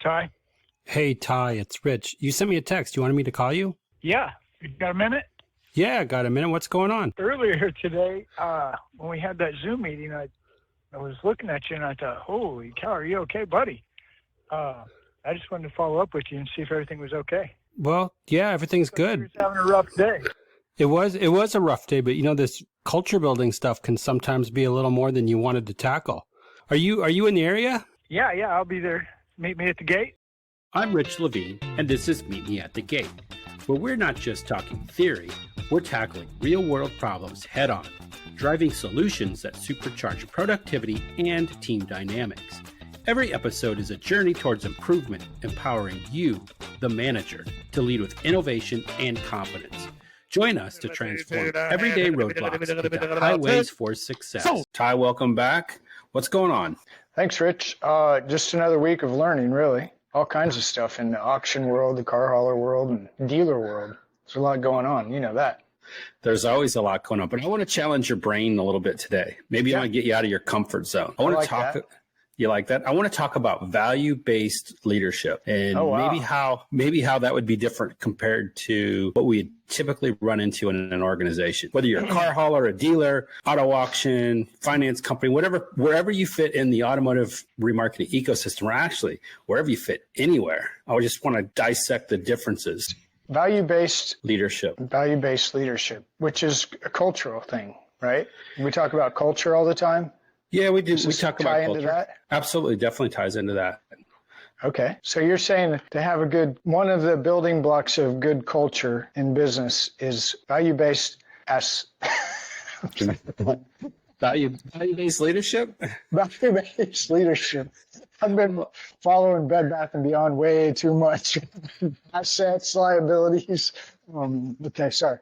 Ty? Hey, Ty, it's Rich. You sent me a text. You wanted me to call you? Yeah. You got a minute? Yeah, got a minute. What's going on? Earlier today, when we had that Zoom meeting, I was looking at you and I thought, holy cow, are you okay, buddy? I just wanted to follow up with you and see if everything was okay. Well, yeah, everything's good. You were having a rough day. It was a rough day, but this culture building stuff can sometimes be a little more than you wanted to tackle. Are you in the area? Yeah, I'll be there. Meet me at the gate. I'm Rich Levine, and this is Meet Me at the Gate, where we're not just talking theory, we're tackling real-world problems head-on, driving solutions that supercharge productivity and team dynamics. Every episode is a journey towards improvement, empowering you, the manager, to lead with innovation and confidence. Join us to transform everyday roadblocks into highways for success. Ty, welcome back. What's going on? Thanks, Rich. Just another week of learning, really. All kinds of stuff in the auction world, the car hauler world, and dealer world. There's a lot going on. You know that. There's always a lot going on, but I want to challenge your brain a little bit today. Maybe I want to get you out of your comfort zone. I want to talk. That. You like that? I want to talk about value-based leadership and maybe how that would be different compared to what we typically run into in an organization. Whether you're a car hauler, a dealer, auto auction, finance company, wherever you fit in the automotive remarketing ecosystem, or actually wherever you fit anywhere. I just want to dissect the differences. Value-based leadership, which is a cultural thing, right? We talk about culture all the time. Yeah, we do. We talk about culture. Into that? Absolutely, definitely ties into that. Okay. So you're saying to have one of the building blocks of good culture in business is value-based Value-based leadership? Value-based leadership. I've been following Bed Bath & Beyond way too much. Assets, liabilities. Okay, sorry.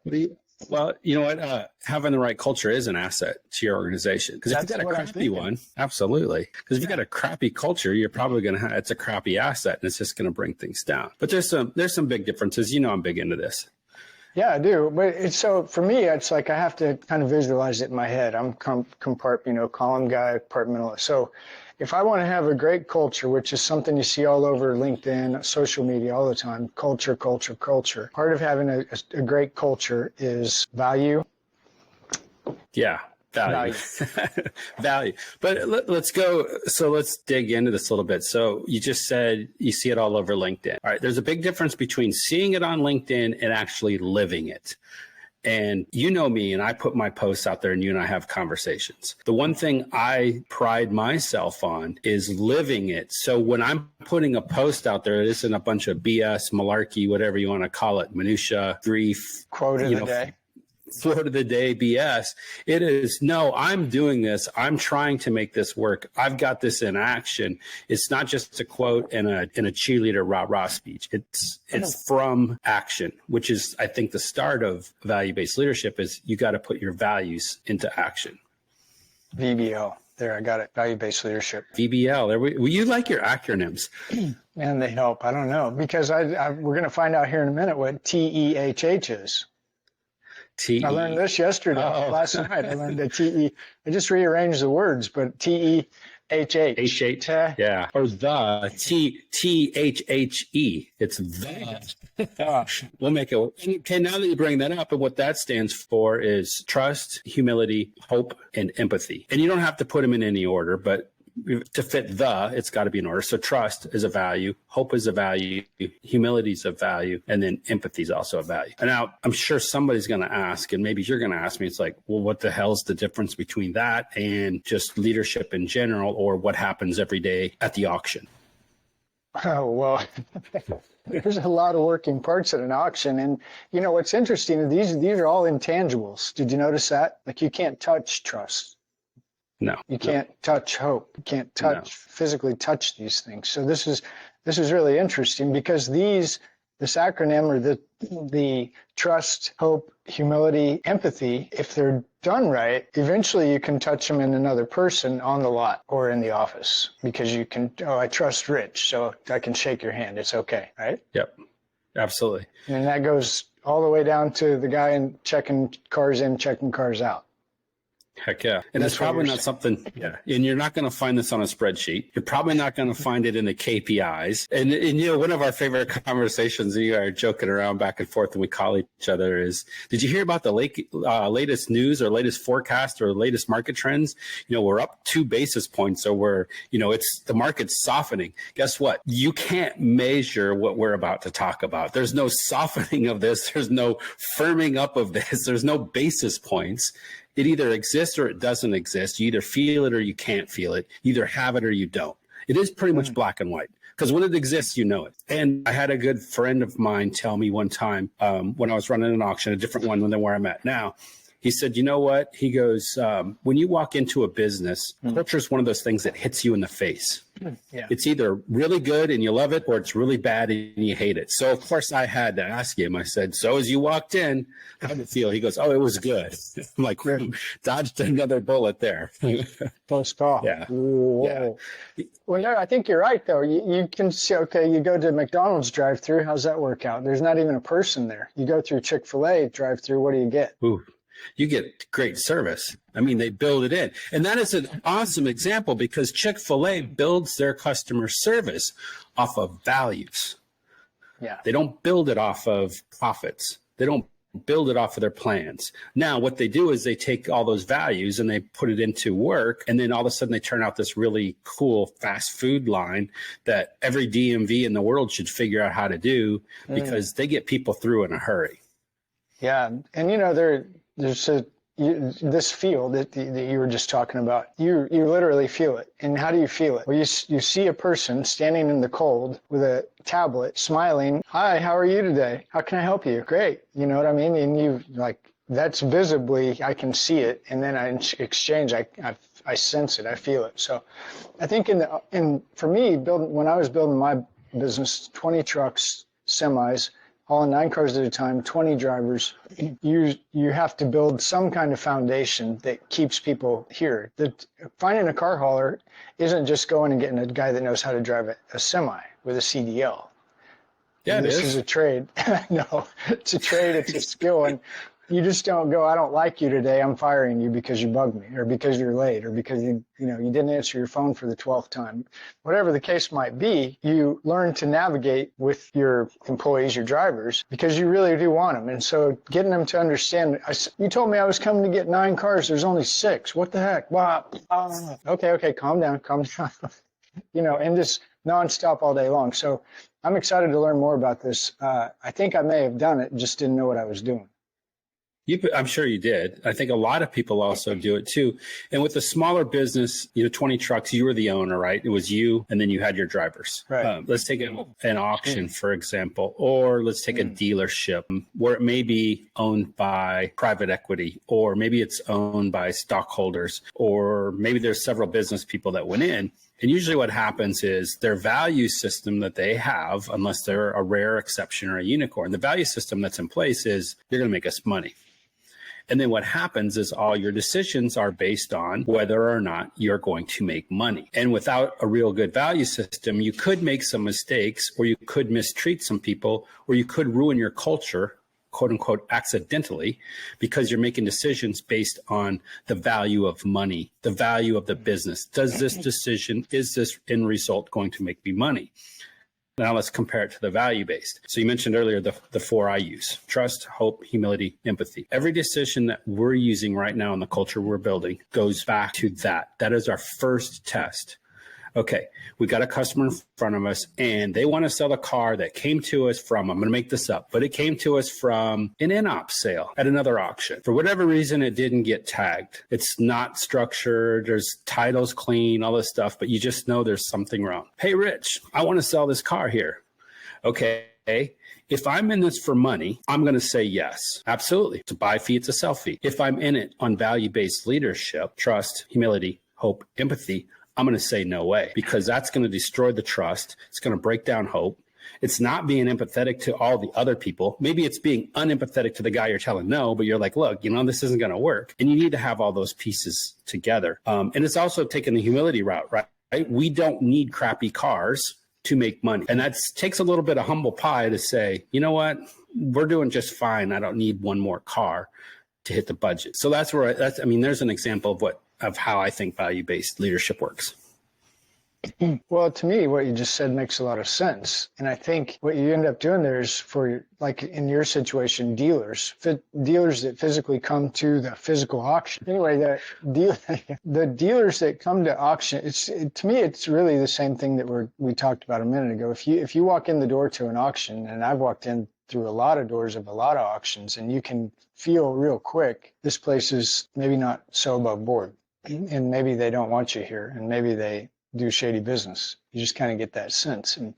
Well, you know what? Having the right culture is an asset to your organization. Because if you've got a crappy one, absolutely. Because if you've got a crappy culture, you're probably going to it's a crappy asset, and it's just going to bring things down. But there's some big differences. I'm big into this. Yeah, I do. But for me, it's like I have to kind of visualize it in my head. I'm column guy, compartmentalist. So if I want to have a great culture, which is something you see all over LinkedIn, social media all the time, culture. Part of having a great culture is value. Yeah, value. Value. But let's go. So let's dig into this a little bit. So you just said you see it all over LinkedIn. All right. There's a big difference between seeing it on LinkedIn and actually living it. And you know me, and I put my posts out there, and you and I have conversations. The one thing I pride myself on is living it. So when I'm putting a post out there, it isn't a bunch of BS, malarkey, whatever you want to call it, minutia, grief. Quote of the day. Quote of the day BS. It is, no, I'm doing this. I'm trying to make this work. I've got this in action. It's not just a quote and a cheerleader rah-rah speech. It's from action, which is, I think, the start of value-based leadership is you got to put your values into action. VBL. There, I got it. Value-based leadership. VBL. You like your acronyms. Man, they help. I don't know. Because we're going to find out here in a minute what TEHH is. I learned this yesterday. Last night I learned the TE. I just rearranged the words, but TEHH. Yeah. Or the THHE. It's the. We'll make it. Okay, now that you bring that up, and what that stands for is trust, humility, hope, and empathy. And you don't have to put them in any order, but to fit it's got to be in order. So trust is a value, hope is a value, humility is a value, and then empathy is also a value. And now I'm sure somebody's going to ask, and maybe you're going to ask me, it's like, well, what the hell's the difference between that and just leadership in general, or what happens every day at the auction? Oh, well, there's a lot of working parts at an auction. And, what's interesting, these are all intangibles. Did you notice that? Like, you can't touch trust. No, you can't touch hope. You can't physically touch these things. So this is really interesting because this acronym, or the trust, hope, humility, empathy, if they're done right, eventually you can touch them in another person on the lot or in the office because you can, I trust Rich, so I can shake your hand. It's okay, right? Yep, absolutely. And that goes all the way down to the guy checking cars in, checking cars out. Heck yeah. And it's probably not something, and you're not going to find this on a spreadsheet. You're probably not going to find it in the KPIs. And you know, one of our favorite conversations, you are joking around back and forth and we call each other is, did you hear about the latest news or latest forecast or latest market trends? You know, we're up 2 basis points. So we're, you know, it's the market's softening. Guess what? You can't measure what we're about to talk about. There's no softening of this. There's no firming up of this. There's no basis points. It either exists or it doesn't exist. You either feel it or you can't feel it. You either have it or you don't. It is pretty much black and white, because when it exists, you know it. And I had a good friend of mine tell me one time when I was running an auction, a different one than where I'm at now. He said, you know what? He goes, when you walk into a business, culture is one of those things that hits you in the face. Yeah. It's either really good and you love it, or it's really bad and you hate it. So, of course, I had to ask him. I said, so as you walked in, how did it feel? He goes, oh, it was good. I'm like, dodged another bullet there. Close call. Yeah. Yeah. Well, no, I think you're right, though. You can see, okay, you go to McDonald's drive-thru. How's that work out? There's not even a person there. You go through Chick-fil-A drive-thru. What do you get? Ooh. You get great service. I mean, they build it in. And that is an awesome example, because Chick-fil-A builds their customer service off of values. Yeah. They don't build it off of profits. They don't build it off of their plans. Now, what they do is they take all those values and they put it into work. And then all of a sudden they turn out this really cool fast food line that every DMV in the world should figure out how to do, because they get people through in a hurry. Yeah. And, you know, there's this feel that you were just talking about. You literally feel it. And how do you feel it? Well, you see a person standing in the cold with a tablet, smiling. Hi, how are you today? How can I help you? Great. You know what I mean? And you like, that's visibly, I can see it. And then I exchange, I sense it. I feel it. So I think for me, when I was building my business, 20 trucks, semis, hauling 9 cars at a time, 20 drivers, you have to build some kind of foundation that keeps people here. Finding a car hauler isn't just going and getting a guy that knows how to drive a semi with a CDL. Yeah, this is a trade. No, it's a trade. It's a skill. And you just don't go, I don't like you today, I'm firing you because you bugged me, or because you're late, or because you didn't answer your phone for the 12th time. Whatever the case might be, you learn to navigate with your employees, your drivers, because you really do want them. And so getting them to understand, you told me I was coming to get 9 cars, there's only 6. What the heck? Well, okay, calm down. And just nonstop all day long. So I'm excited to learn more about this. I think I may have done it, just didn't know what I was doing. I'm sure you did. I think a lot of people also do it too. And with a smaller business, 20 trucks, you were the owner, right? It was you, and then you had your drivers. Right. Let's take an auction, for example, or let's take a dealership where it may be owned by private equity, or maybe it's owned by stockholders, or maybe there's several business people that went in. And usually what happens is their value system that they have, unless they're a rare exception or a unicorn, the value system that's in place is you're going to make us money. And then what happens is all your decisions are based on whether or not you're going to make money. And without a real good value system, you could make some mistakes, or you could mistreat some people, or you could ruin your culture, quote unquote, accidentally, because you're making decisions based on the value of money, the value of the business. Is this end result going to make me money? Now let's compare it to the value-based. So you mentioned earlier the 4 I use: trust, hope, humility, empathy. Every decision that we're using right now in the culture we're building goes back to that. That is our first test. Okay, we got a customer in front of us, and they want to sell a car that came to us from, I'm going to make this up, but it came to us from an in-op sale at another auction. For whatever reason, it didn't get tagged. It's not structured. There's titles clean, all this stuff, but you just know there's something wrong. Hey, Rich, I want to sell this car here. Okay. If I'm in this for money, I'm going to say yes. Absolutely. It's a buy fee. It's a sell fee. If I'm in it on value-based leadership, trust, humility, hope, empathy, I'm going to say no way, because that's going to destroy the trust. It's going to break down hope. It's not being empathetic to all the other people. Maybe it's being unempathetic to the guy you're telling no, but you're like, look, this isn't going to work. And you need to have all those pieces together. And it's also taking the humility route, right? We don't need crappy cars to make money. And that takes a little bit of humble pie to say, you know what? We're doing just fine. I don't need one more car. to hit the budget. So that's where there's an example of how I think value-based leadership works. Well, to me, what you just said makes a lot of sense. And I think what you end up doing there is for, like in your situation, dealers that physically come to the physical auction. Anyway, the dealers that come to auction, to me, it's really the same thing that we talked about a minute ago. If you walk in the door to an auction, and I've walked in through a lot of doors of a lot of auctions, and you can feel real quick, this place is maybe not so above board, and maybe they don't want you here, and maybe they do shady business. You just kind of get that sense. And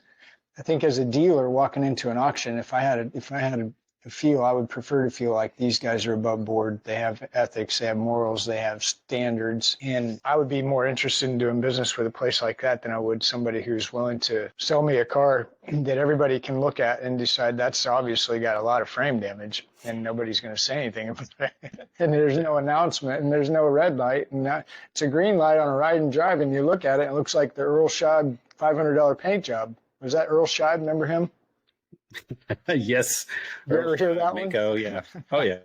I think as a dealer walking into an auction, if I had a feel, I would prefer to feel like these guys are above board. They have ethics, they have morals, they have standards. And I would be more interested in doing business with a place like that than I would somebody who's willing to sell me a car that everybody can look at and decide that's obviously got a lot of frame damage and nobody's going to say anything about it. And there's no announcement and there's no red light. And it's a green light on a ride and drive, and you look at it and it looks like the Earl Scheib $500 paint job. Was that Earl Scheib? Remember him? Yes. You ever hear that one? Yeah. Oh yeah.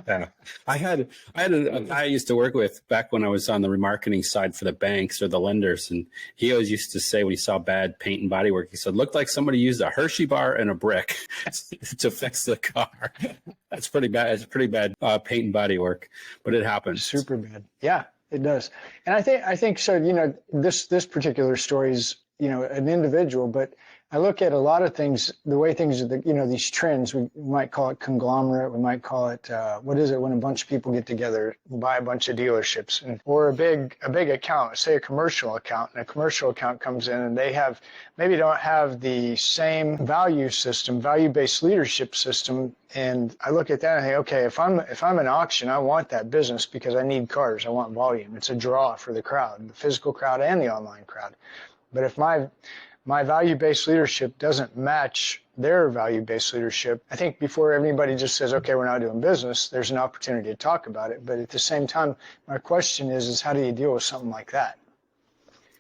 Yeah. I had a guy I used to work with back when I was on the remarketing side for the banks or the lenders, and he always used to say when he saw bad paint and body work, he said, "Looked like somebody used a Hershey bar and a brick to fix the car." That's pretty bad. It's pretty bad paint and body work, but it happens. Super bad. Yeah, it does. And I think so. This particular story is an individual, but I look at a lot of things, the way things are, these trends, we might call it conglomerate, we might call it, what is it when a bunch of people get together and buy a bunch of dealerships, or a big account, say a commercial account, and a commercial account comes in and they maybe don't have the same value-based leadership system. And I look at that and think, okay, if I'm an auction, I want that business because I need cars, I want volume. It's a draw for the crowd, the physical crowd and the online crowd. But if my value-based leadership doesn't match their value-based leadership, I think before anybody just says, okay, we're not doing business, there's an opportunity to talk about it. But at the same time, my question is how do you deal with something like that?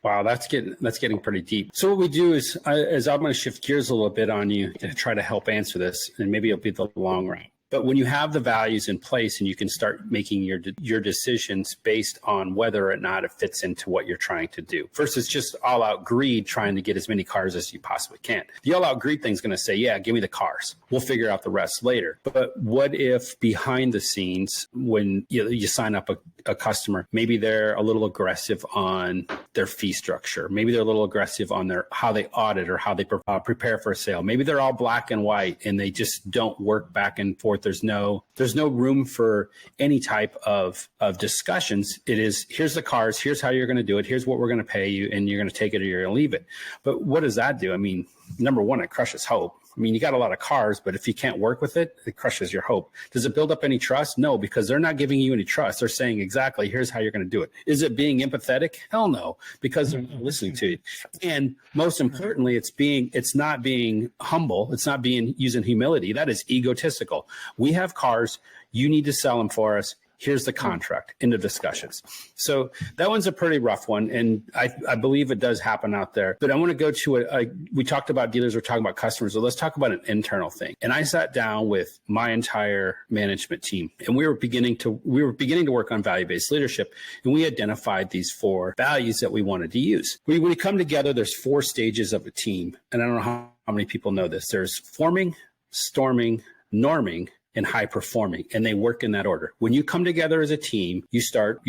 Wow, that's getting pretty deep. So what we do is I'm going to shift gears a little bit on you to try to help answer this, and maybe it'll be the long route. But when you have the values in place and you can start making your decisions based on whether or not it fits into what you're trying to do versus just all out greed, trying to get as many cars as you possibly can. The all out greed thing is going to say, yeah, give me the cars. We'll figure out the rest later. But what if behind the scenes, when you sign up a customer, maybe they're a little aggressive on their fee structure. Maybe they're a little aggressive on how they audit or how they prepare for a sale. Maybe they're all black and white and they just don't work back and forth. There's no room for any type of discussions. It is, here's the cars, here's how you're going to do it, here's what we're going to pay you, and you're going to take it or you're going to leave it. But what does that do? I mean, number one, it crushes hope. I mean, you got a lot of cars, but if you can't work with it, it crushes your hope. Does it build up any trust? No, because they're not giving you any trust. They're saying exactly, here's how you're going to do it. Is it being empathetic? Hell no, because they're not listening to you. And most importantly, it's not being humble. It's not using humility. That is egotistical. We have cars. You need to sell them for us. Here's the contract, into discussions. So that one's a pretty rough one. And I believe it does happen out there. But I want to go to we talked about dealers, we're talking about customers. So let's talk about an internal thing. And I sat down with my entire management team, and we were beginning to work on value-based leadership. And we identified these 4 values that we wanted to use. When we come together, there's 4 stages of a team. And I don't know how many people know this. There's forming, storming, norming, and high performing, and they work in that order. When you come together as a team, you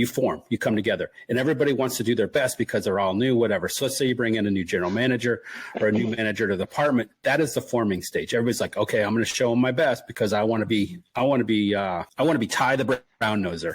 form, you come together, and everybody wants to do their best because they're all new, whatever. So let's say you bring in a new general manager or a new manager to the department. That is the forming stage. Everybody's like, okay, I'm going to show them my best because I want to be Ty the brown noser.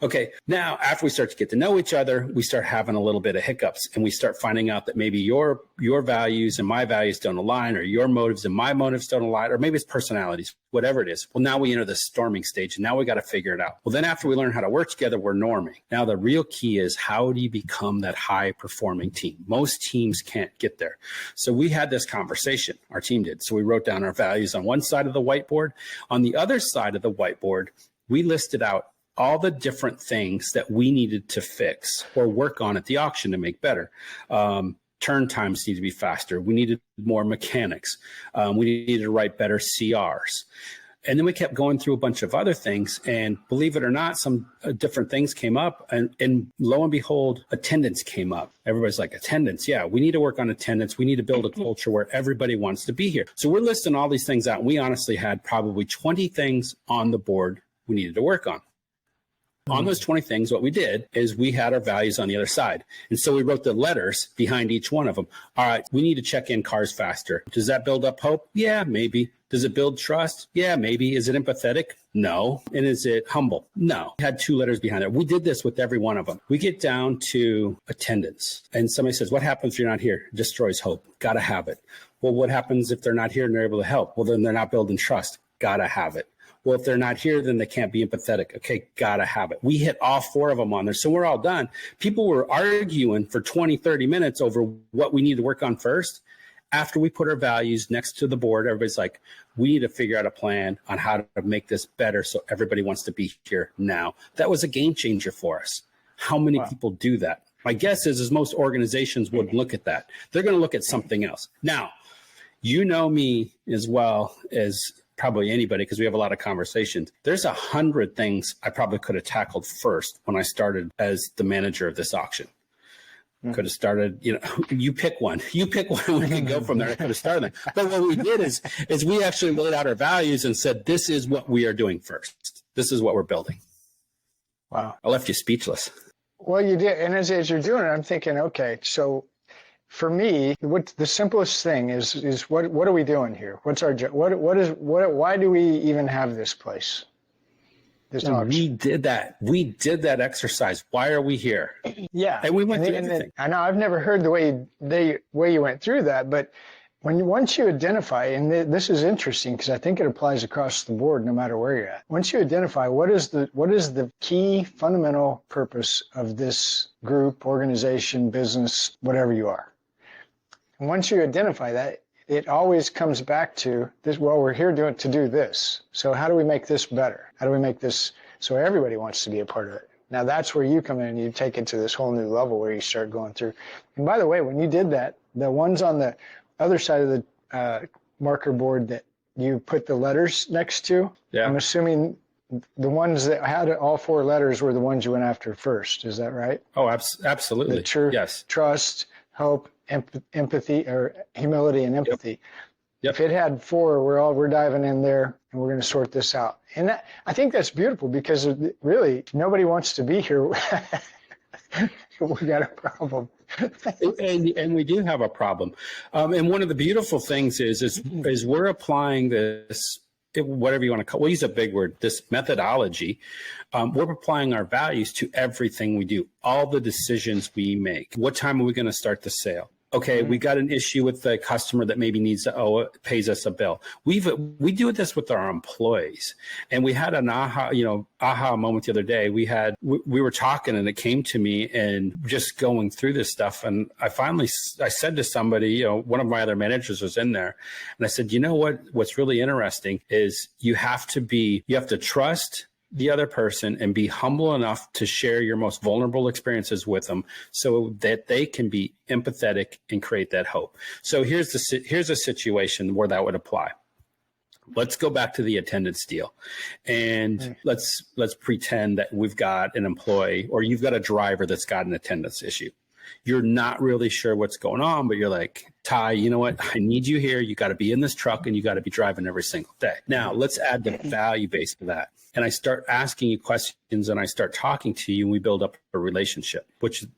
Okay. Now, after we start to get to know each other, we start having a little bit of hiccups, and we start finding out that maybe your values and my values don't align, or your motives and my motives don't align, or maybe it's personalities, whatever it is. Well, now we enter the storming stage, and now we got to figure it out. Well, then after we learn how to work together, we're norming. Now, the real key is, how do you become that high performing team? Most teams can't get there. So we had this conversation, our team did. So we wrote down our values on one side of the whiteboard. On the other side of the whiteboard, we listed out all the different things that we needed to fix or work on at the auction to make better. Turn times need to be faster. We needed more mechanics. We needed to write better CRs. And then we kept going through a bunch of other things. And believe it or not, some different things came up. And lo and behold, attendance came up. Everybody's like, attendance. Yeah, we need to work on attendance. We need to build a culture where everybody wants to be here. So we're listing all these things out. We honestly had probably 20 things on the board we needed to work on. On those 20 things, what we did is we had our values on the other side. And so we wrote the letters behind each one of them. All right, we need to check in cars faster. Does that build up hope? Yeah, maybe. Does it build trust? Yeah, maybe. Is it empathetic? No. And is it humble? No. We had 2 letters behind it. We did this with every one of them. We get down to attendance. And somebody says, what happens if you're not here? It destroys hope. Got to have it. Well, what happens if they're not here and they're able to help? Well, then they're not building trust. Got to have it. Well, if they're not here, then they can't be empathetic. Okay, gotta have it. We hit all 4 of them on there. So we're all done. People were arguing for 20, 30 minutes over what we need to work on first. After we put our values next to the board, everybody's like, we need to figure out a plan on how to make this better so everybody wants to be here now. That was a game changer for us. How many people do that? My guess is most organizations would look at that. They're going to look at something else. Now, you know me as well as probably anybody, because we have a lot of conversations. There's 100 things I probably could have tackled first when I started as the manager of this auction. Could have started, you pick one. You pick one, we can go from there. I could have started there. But what we did is we actually laid out our values and said, this is what we are doing first. This is what we're building. Wow. I left you speechless. Well, you did. And as you're doing it, I'm thinking, okay, so for me, what the simplest thing is what are we doing here? What's our job? Why do we even have this place? We did that. We did that exercise. Why are we here? Yeah. And we went through everything. I know I've never heard the way you went through that, but once you identify, and this is interesting because I think it applies across the board no matter where you're at. Once you identify what is the key fundamental purpose of this group, organization, business, whatever you are. And once you identify that, it always comes back to this. Well, we're here to do this. So how do we make this better? How do we make this so everybody wants to be a part of it? Now that's where you come in and you take it to this whole new level where you start going through. And by the way, when you did that, the ones on the other side of the marker board that you put the letters next to, I'm assuming the ones that had all 4 letters were the ones you went after first. Is that right? Oh, absolutely. Yes. Trust, hope, empathy, or humility and empathy. Yep. If it had 4, we're diving in there and we're going to sort this out. And I think that's beautiful because really nobody wants to be here. We got a problem. and we do have a problem. And one of the beautiful things is we're applying this, whatever you want to call it, we'll use a big word, this methodology. We're applying our values to everything we do, all the decisions we make. What time are we going to start the sale? Okay, we got an issue with the customer that maybe pays us a bill. We do this with our employees, and we had an aha moment the other day. We were talking, and it came to me, and just going through this stuff, and I said to somebody, one of my other managers was in there, and I said, you know what's really interesting is you have to trust the other person and be humble enough to share your most vulnerable experiences with them so that they can be empathetic and create that hope. So here's a situation where that would apply. Let's go back to the attendance deal, and let's pretend that we've got an employee or you've got a driver that's got an attendance issue. You're not really sure what's going on, but you're like, Ty, you know what? I need you here. You got to be in this truck and you got to be driving every single day. Now let's add the value base to that. And I start asking you questions and I start talking to you and we build up a relationship,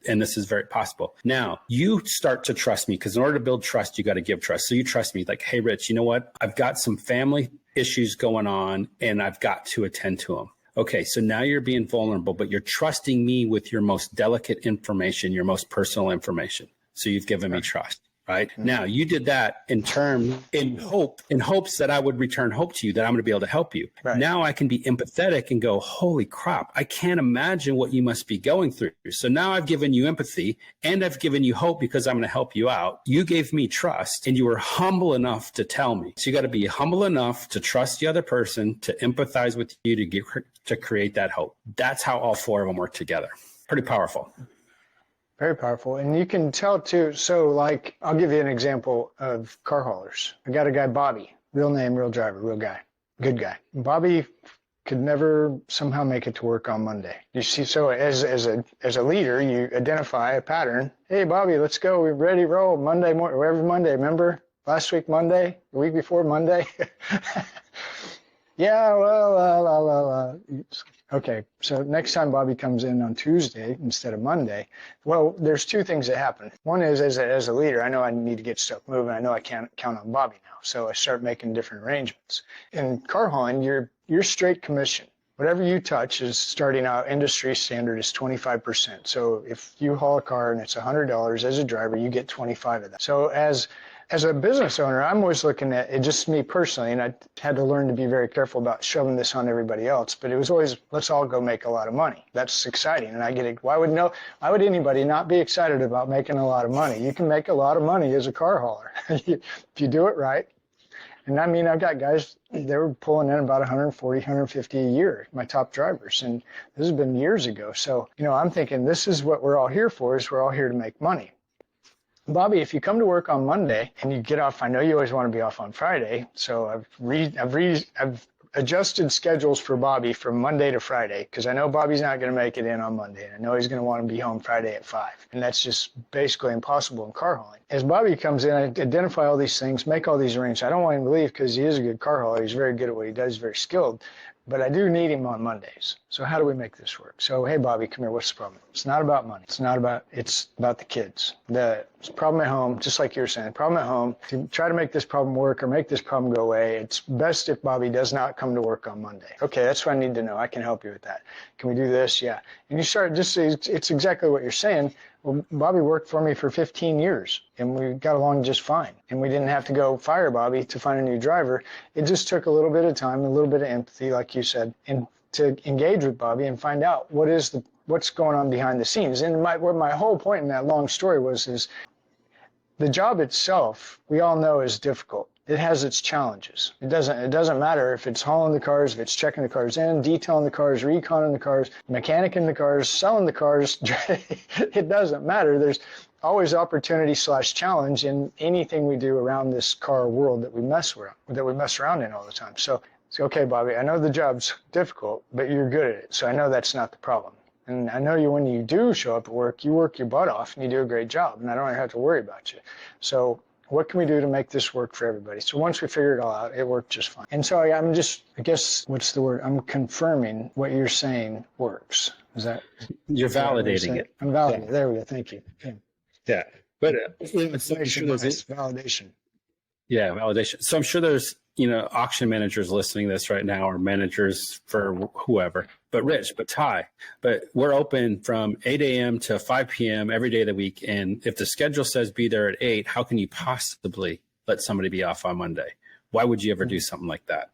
and this is very possible. Now you start to trust me because in order to build trust, you got to give trust. So you trust me like, hey, Rich, you know what? I've got some family issues going on and I've got to attend to them. Okay, so now you're being vulnerable, but you're trusting me with your most delicate information, your most personal information. So you've given me trust, right? Now you did that in hopes that I would return hope to you, that I'm going to be able to help you. Right. Now I can be empathetic and go, holy crap, I can't imagine what you must be going through. So now I've given you empathy and I've given you hope because I'm going to help you out. You gave me trust and you were humble enough to tell me. So you got to be humble enough to trust the other person, to empathize with you, to create that hope. That's how all 4 of them work together. Pretty powerful. Very powerful. And you can tell too, so like, I'll give you an example of car haulers. I got a guy, Bobby, real name, real driver, real guy. Good guy. Bobby could never somehow make it to work on Monday. You see, so as a leader, you identify a pattern. Hey, Bobby, let's go. We're ready to roll Monday morning. Every Monday, remember? Last week Monday, the week before Monday. Yeah, well, okay. So next time Bobby comes in on Tuesday instead of Monday, well, there's two things that happen. One is as a leader, I know I need to get stuff moving. I know I can't count on Bobby now, so I start making different arrangements. In car hauling, you're straight commission. Whatever you touch is starting out industry standard is 25%. So if you haul a car and it's $100 as a driver, you get 25 of that. So as a business owner, I'm always looking at it, just me personally, and I had to learn to be very careful about shoving this on everybody else, but it was always, let's all go make a lot of money. That's exciting. And I get it. Why would anybody not be excited about making a lot of money? You can make a lot of money as a car hauler if you do it right. And I mean, I've got guys, they were pulling in about 140, 150 a year, my top drivers. And this has been years ago. So, I'm thinking this is what we're all here for, is we're all here to make money. Bobby, if you come to work on Monday and you get off, I know you always want to be off on Friday. So I've adjusted schedules for Bobby from Monday to Friday because I know Bobby's not going to make it in on Monday. I know he's going to want to be home Friday at 5. And that's just basically impossible in car hauling. As Bobby comes in, I identify all these things, make all these arrangements. I don't want him to leave because he is a good car hauler. He's very good at what he does, very skilled. But I do need him on Mondays. So how do we make this work? So, hey, Bobby, come here. What's the problem? It's not about money. It's about the kids. The problem at home, just like you're saying, problem at home, to try to make this problem work or make this problem go away, it's best if Bobby does not come to work on Monday. Okay, that's what I need to know. I can help you with that. Can we do this? Yeah. And you start it's exactly what you're saying. Well, Bobby worked for me for 15 years, and we got along just fine. And we didn't have to go fire Bobby to find a new driver. It just took a little bit of time, a little bit of empathy, like you said, and to engage with Bobby and find out what's going on behind the scenes. And my whole point in that long story is the job itself, we all know, is difficult. It has its challenges. It doesn't matter if it's hauling the cars, if it's checking the cars in, detailing the cars, reconning the cars, mechanicing the cars, selling the cars. It doesn't matter. There's always opportunity / challenge in anything we do around this car world that we mess around in all the time. So, okay, Bobby, I know the job's difficult, but you're good at it. So I know that's not the problem. And I know when you do show up at work, you work your butt off and you do a great job, and I don't have to worry about you. So what can we do to make this work for everybody? So once we figured it all out, it worked just fine. And so I guess, what's the word? I'm confirming what you're saying works. Is that? You're validating it. I'm validating. Yeah. There we go. Thank you. Yeah. But validation. Yeah, validation. So I'm sure there's, auction managers listening to this right now, or managers for whoever, but Ty, but we're open from 8 a.m. to 5 p.m. every day of the week. And if the schedule says be there at 8, how can you possibly let somebody be off on Monday? Why would you ever do something like that?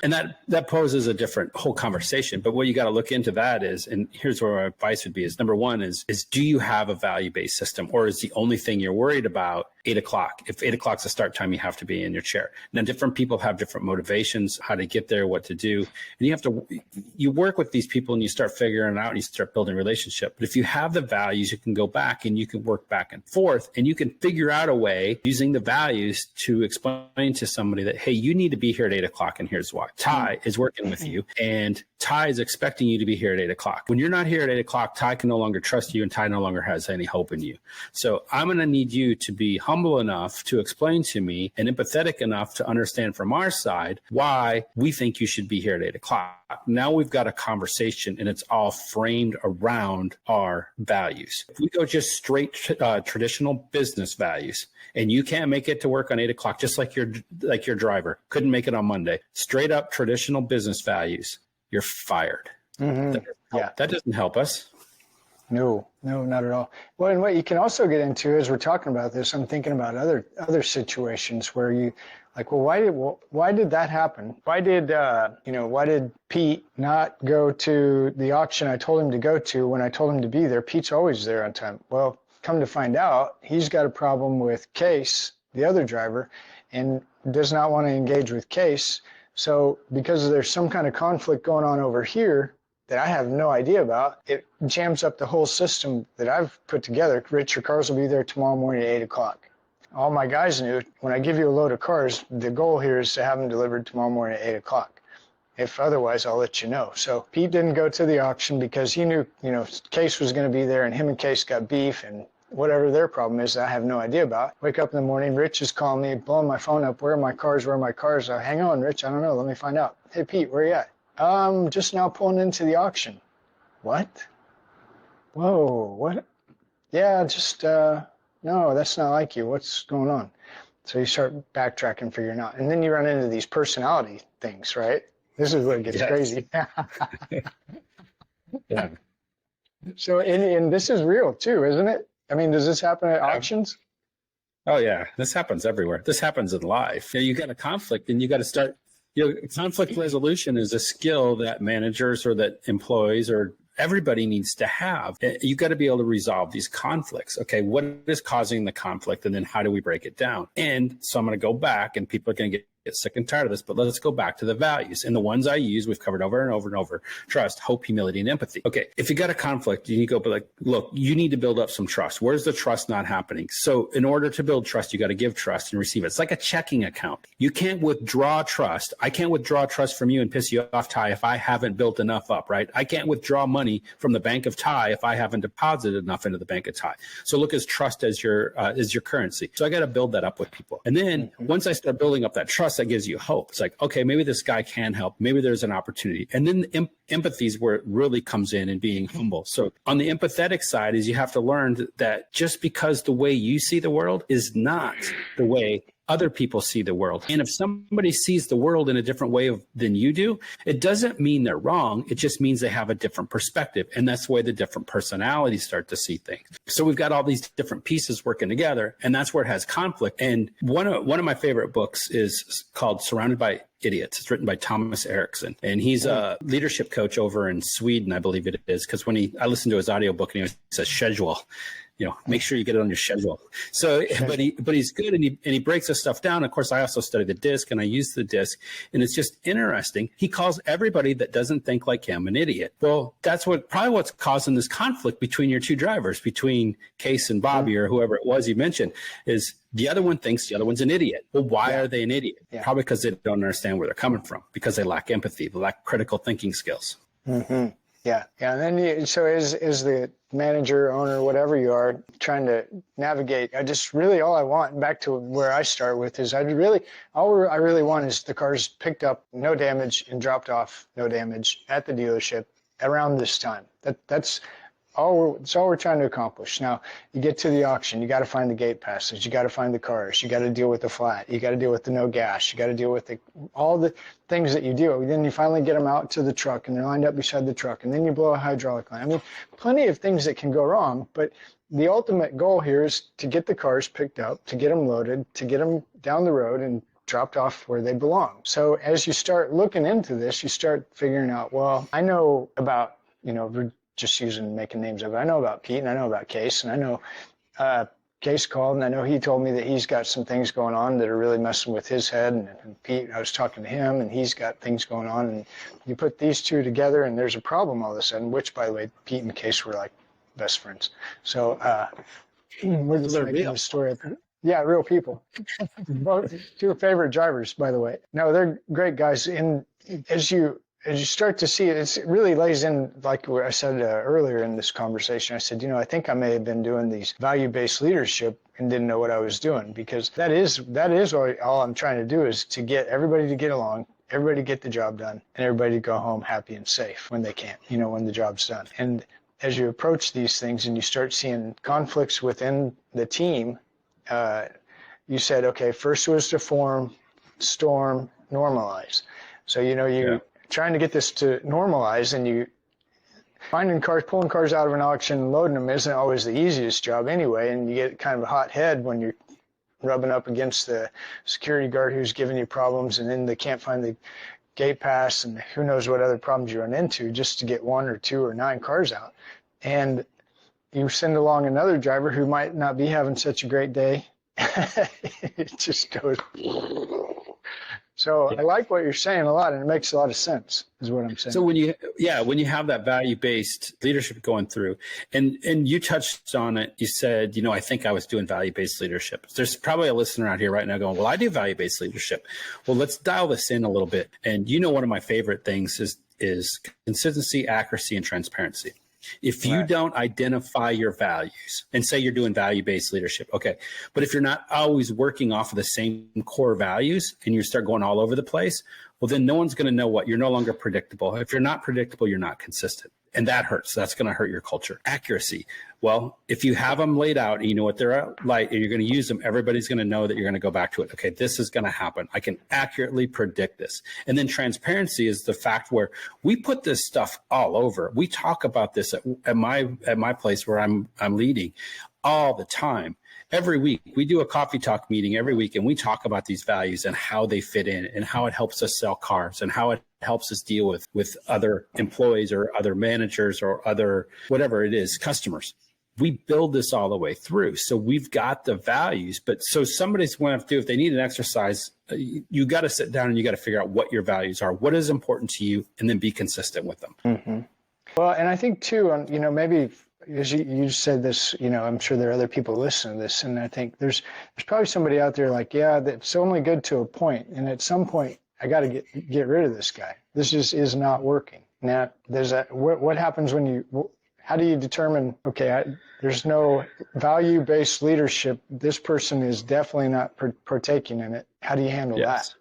And that poses a different whole conversation. But what you got to look into that is, and here's where my advice would be, is number one is do you have a value-based system, or is the only thing you're worried about 8 o'clock? If 8 o'clock's the start time, you have to be in your chair. Now, different people have different motivations, how to get there, what to do. And you work with these people and you start figuring it out and you start building a relationship. But if you have the values, you can go back and you can work back and forth, and you can figure out a way using the values to explain to somebody that, hey, you need to be here at 8 o'clock, and here's why. Ty is working with you, and Ty is expecting you to be here at 8 o'clock. When you're not here at 8 o'clock, Ty can no longer trust you, and Ty no longer has any hope in you. So I'm going to need you to be humble enough to explain to me and empathetic enough to understand from our side why we think you should be here at 8 o'clock. Now we've got a conversation, and it's all framed around our values. If we go just straight traditional business values, and you can't make it to work on 8 o'clock, just like your driver couldn't make it on Monday, straight up traditional business values, you're fired. Mm-hmm. That doesn't help us. No, not at all. Well, and what you can also get into as we're talking about this, I'm thinking about other situations where you like, well, why did that happen? Why did Pete not go to the auction I told him to go to when I told him to be there? Pete's always there on time. Well, come to find out, he's got a problem with Case, the other driver, and does not want to engage with Case. So because there's some kind of conflict going on over here that I have no idea about, it jams up the whole system that I've put together. Rich, your cars will be there tomorrow morning at 8 o'clock. all my guys knew, when I give you a load of cars, the goal here is to have them delivered tomorrow morning at 8 o'clock. If otherwise, I'll let you know. So Pete didn't go to the auction because he knew, Case was going to be there, and him and Case got beef, and whatever their problem is, I have no idea about. Wake up in the morning, Rich is calling me, blowing my phone up. Where are my cars? Hang on, Rich, I don't know. Let me find out. Hey, Pete, where you at? Just now pulling into the auction. What? Whoa, what? Yeah, just, no, that's not like you. What's going on? So you start backtracking, figuring out. And then you run into these personality things, right? This is where it gets crazy. Yeah. So, and this is real too, isn't it? I mean, does this happen at auctions? Oh yeah, this happens everywhere. This happens in life. You got a conflict, and you got to start. Conflict resolution is a skill that managers or that employees or everybody needs to have. You got to be able to resolve these conflicts. Okay, what is causing the conflict, and then how do we break it down? And so I'm going to go back, and people are going to get sick and tired of this, but let's go back to the values. And the ones I use, we've covered over and over and over: trust, hope, humility, and empathy. Okay, if you got a conflict, you need to go, but like, look, you need to build up some trust. Where's the trust not happening? So in order to build trust, you got to give trust and receive it. It's like a checking account. You can't withdraw trust. I can't withdraw trust from you and piss you off, Ty, if I haven't built enough up, right? I can't withdraw money from the bank of Ty if I haven't deposited enough into the bank of Ty. So look as trust as your currency. So I got to build that up with people. And then once I start building up that trust, that gives you hope. It's like, okay, maybe this guy can help. Maybe there's an opportunity. And then empathy is where it really comes in, and being humble. So on the empathetic side is you have to learn that just because the way you see the world is not the way other people see the world. And if somebody sees the world in a different way than you do, it doesn't mean they're wrong. It just means they have a different perspective. And that's the way the different personalities start to see things. So we've got all these different pieces working together, and that's where it has conflict. And one of my favorite books is called Surrounded by Idiots. It's written by Thomas Erickson, and he's a leadership coach over in Sweden, I believe it is, because when I listened to his audiobook, and he says schedule, make sure you get it on your schedule. So, but he's good, and he breaks this stuff down. Of course, I also study the disc, and I use the disc, and it's just interesting. He calls everybody that doesn't think like him an idiot. Well, that's probably what's causing this conflict between your two drivers, between Case and Bobby or whoever it was you mentioned, is the other one thinks the other one's an idiot. Well, why are they an idiot? Yeah. Probably because they don't understand where they're coming from, because they lack empathy, they lack critical thinking skills. Mm-hmm. Yeah. And then so as the manager, owner, whatever you are, trying to navigate, all I want, back to where I start with, is all I really want is the cars picked up, no damage, and dropped off, no damage, at the dealership around this time. That's all we're trying to accomplish. Now, you get to the auction, you got to find the gate passes, you got to find the cars, you got to deal with the flat, you got to deal with the no gas, you got to deal with all the things that you do. Then you finally get them out to the truck, and they're lined up beside the truck, and then you blow a hydraulic line. I mean, plenty of things that can go wrong, but the ultimate goal here is to get the cars picked up, to get them loaded, to get them down the road and dropped off where they belong. So as you start looking into this, you start figuring out, well, I know about, just making names of it. I know about Pete, and I know about Case, and I know Case called, and I know he told me that he's got some things going on that are really messing with his head. And Pete, I was talking to him, and he's got things going on. And you put these two together, and there's a problem all of a sudden, which, by the way, Pete and Case were like best friends. So we're just making a story up. Yeah, real people. Both two favorite drivers, by the way. No, they're great guys. And as you start to see it, it really lays in, like I said earlier in this conversation, I said, I think I may have been doing these value-based leadership and didn't know what I was doing, because that is all I'm trying to do, is to get everybody to get along, everybody to get the job done, and everybody to go home happy and safe when they can, when the job's done. And as you approach these things and you start seeing conflicts within the team, you said, okay, first was to form, storm, normalize. So, trying to get this to normalize, and you pulling cars out of an auction and loading them isn't always the easiest job anyway, and you get kind of a hot head when you're rubbing up against the security guard who's giving you problems, and then they can't find the gate pass, and who knows what other problems you run into just to get 1 or 2 or 9 cars out. And you send along another driver who might not be having such a great day. It just goes So I like what you're saying a lot, and it makes a lot of sense, is what I'm saying. So when you have that value-based leadership going through, and you touched on it, you said, I think I was doing value-based leadership. There's probably a listener out here right now going, well, I do value-based leadership. Well, let's dial this in a little bit. And one of my favorite things is consistency, accuracy, and transparency. If you don't identify your values and say you're doing value-based leadership, okay, but if you're not always working off of the same core values and you start going all over the place, well, then no one's going to know what you're no longer predictable. If you're not predictable, you're not consistent. And that hurts. That's going to hurt your culture. Accuracy. Well, if you have them laid out and you know what they're like and you're going to use them, everybody's going to know that you're going to go back to it. Okay, this is going to happen. I can accurately predict this. And then transparency is the fact where we put this stuff all over. We talk about this at my place where I'm leading all the time. Every week, we do a coffee talk meeting every week, and we talk about these values and how they fit in and how it helps us sell cars and how it helps us deal with other employees or other managers or other, whatever it is, customers. We build this all the way through. So we've got the values, but so somebody's going to have to do, if they need an exercise, you got to sit down and you got to figure out what your values are, what is important to you, and then be consistent with them. Mm-hmm. Well, and I think too, maybe as you said this, I'm sure there are other people listening to this, and I think there's probably somebody out there like, yeah, that's only good to a point, and at some point I got to get rid of this guy. This just is not working. Now, what happens how do you determine, okay, there's no value-based leadership. This person is definitely not partaking in it. How do you handle that?